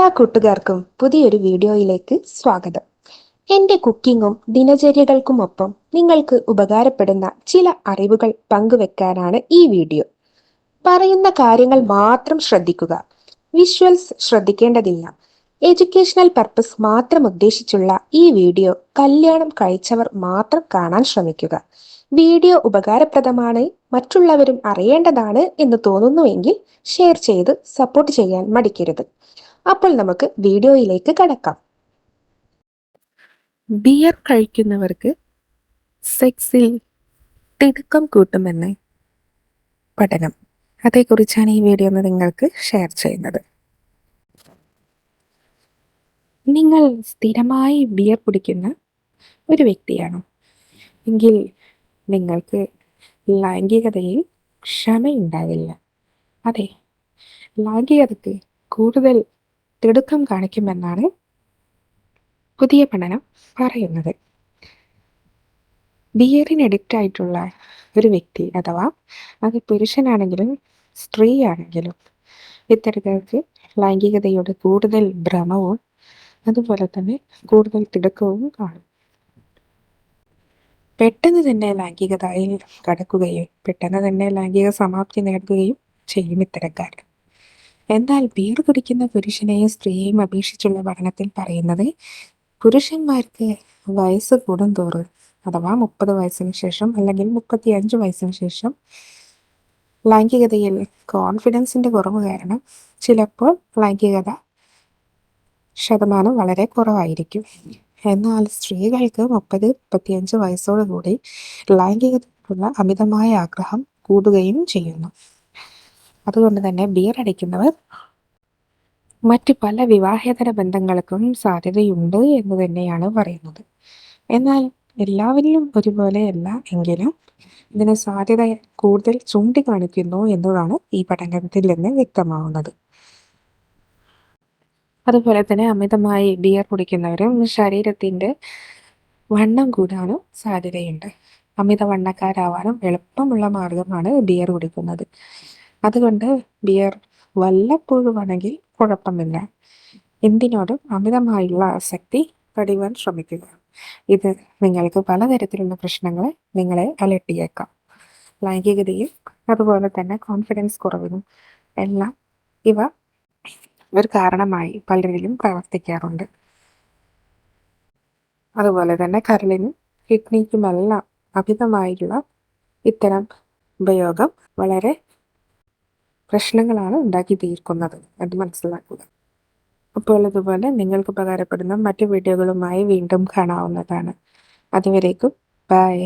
എല്ലാ കൂട്ടുകാർക്കും പുതിയൊരു വീഡിയോയിലേക്ക് സ്വാഗതം. എൻ്റെ കുക്കിങ്ങും ദിനചര്യകൾക്കുമൊപ്പം നിങ്ങൾക്ക് ഉപകാരപ്പെടുന്ന ചില അറിവുകൾ പങ്കുവെക്കാനാണ് ഈ വീഡിയോ. പറയുന്ന കാര്യങ്ങൾ മാത്രം ശ്രദ്ധിക്കുക. വിഷ്വൽസ് ശ്രദ്ധിക്കേണ്ടതില്ല. എഡ്യൂക്കേഷണൽ പർപ്പസ് മാത്രം ഉദ്ദേശിച്ചുള്ള ഈ വീഡിയോ കല്യാണം കഴിച്ചവർ മാത്രം കാണാൻ ശ്രമിക്കുക. വീഡിയോ ഉപകാരപ്രദമാണ്, മറ്റുള്ളവരും അറിയേണ്ടതാണ് എന്ന് തോന്നുന്നുവെങ്കിൽ ഷെയർ ചെയ്ത് സപ്പോർട്ട് ചെയ്യാൻ മടിക്കരുത്. അപ്പോൾ നമുക്ക് വീഡിയോയിലേക്ക് കടക്കാം. ബിയർ കഴിക്കുന്നവർക്ക് സെക്സിൽ തിടുക്കം കൂട്ടുമെന്ന് പഠനം. അതേക്കുറിച്ചാണ് ഈ വീഡിയോ നിങ്ങൾക്ക് ഷെയർ ചെയ്യുന്നത്. നിങ്ങൾ സ്ഥിരമായി ബിയർ കുടിക്കുന്ന ഒരു വ്യക്തിയാണോ എങ്കിൽ നിങ്ങൾക്ക് ലൈംഗികതയിൽ ക്ഷമയുണ്ടാവില്ല. അതെ, ലൈംഗികതയ്ക്ക് കൂടുതൽ തിടുക്കം കാണിക്കുമെന്നാണ് പുതിയ പഠനം പറയുന്നത്. ബിയറിന് അഡിക്റ്റ് ആയിട്ടുള്ള ഒരു വ്യക്തി, അഥവാ അത് പുരുഷനാണെങ്കിലും സ്ത്രീയാണെങ്കിലും, ഇത്തരക്കാർക്ക് ലൈംഗികതയോട് കൂടുതൽ ഭ്രമവും അതുപോലെ തന്നെ കൂടുതൽ തിടുക്കവും കാണും. പെട്ടെന്ന് തന്നെ ലൈംഗികതയിൽ കടക്കുകയും പെട്ടെന്ന് തന്നെ ലൈംഗിക സമാപ്തി നേടുകയും ചെയ്യും ഇത്തരക്കാർ. എന്നാൽ ബിയർ കുടിക്കുന്ന പുരുഷനെയും സ്ത്രീയെയും അപേക്ഷിച്ചുള്ള പഠനത്തിൽ പറയുന്നത്, പുരുഷന്മാർക്ക് വയസ്സ് കൂടുന്തോറും, അഥവാ 30 വയസ്സിന് ശേഷം അല്ലെങ്കിൽ 35 വയസ്സിന് ശേഷം ലൈംഗികതയിൽ കോൺഫിഡൻസിൻ്റെ കുറവ് കാരണം ചിലപ്പോൾ ലൈംഗികത ശതമാനം വളരെ കുറവായിരിക്കും. എന്നാൽ സ്ത്രീകൾക്ക് 30-35 വയസ്സോടുകൂടി ലൈംഗികതയ്ക്കുള്ള അമിതമായ ആഗ്രഹം കൂടുകയും ചെയ്യുന്നു. അതുകൊണ്ട് തന്നെ ബിയർ അടിക്കുന്നവർ മറ്റ് പല വിവാഹേതര ബന്ധങ്ങൾക്കും സാധ്യതയുണ്ട് എന്ന് തന്നെയാണ് പറയുന്നത്. എന്നാൽ എല്ലാവരിലും ഒരുപോലെയല്ല എങ്കിലും ഇതിന് സാധ്യത കൂടുതൽ ചൂണ്ടിക്കാണിക്കുന്നു എന്നതാണ് ഈ പഠനത്തിൽ നിന്ന് വ്യക്തമാവുന്നത്. അതുപോലെ തന്നെ അമിതമായി ബിയർ കുടിക്കുന്നവരും ശരീരത്തിൻ്റെ വണ്ണം കൂടാനും സാധ്യതയുണ്ട്. അമിതവണ്ണക്കാരാവാനും എളുപ്പമുള്ള മാർഗമാണ് ബിയർ കുടിക്കുന്നത്. അതുകൊണ്ട് ബിയർ വല്ലപ്പോഴുമാണെങ്കിൽ കുഴപ്പമില്ല. എന്തിനോടും അമിതമായുള്ള ആസക്തി തടയുവാൻ ശ്രമിക്കുക. ഇത് നിങ്ങൾക്ക് പലതരത്തിലുള്ള പ്രശ്നങ്ങളെ നിങ്ങളെ അലട്ടിയേക്കാം. ലൈംഗികതയും അതുപോലെ തന്നെ കോൺഫിഡൻസ് കുറവിനും എല്ലാം ഇവ ഒരു കാരണമായി പലരിലും പ്രവർത്തിക്കാറുണ്ട്. അതുപോലെ തന്നെ കരളിനും കിഡ്നിക്കുമെല്ലാം അമിതമായിട്ടുള്ള ഇത്തരം ഉപയോഗം വളരെ പ്രശ്നങ്ങളാണ് ഉണ്ടാക്കി തീർക്കുന്നത്. അത് മനസ്സിലാക്കുക. അപ്പോൾ അതുപോലെ നിങ്ങൾക്ക് ഉപകാരപ്പെടുന്ന മറ്റു വീഡിയോകളുമായി വീണ്ടും കാണാവുന്നതാണ്. അതുവരേക്കും ബൈ.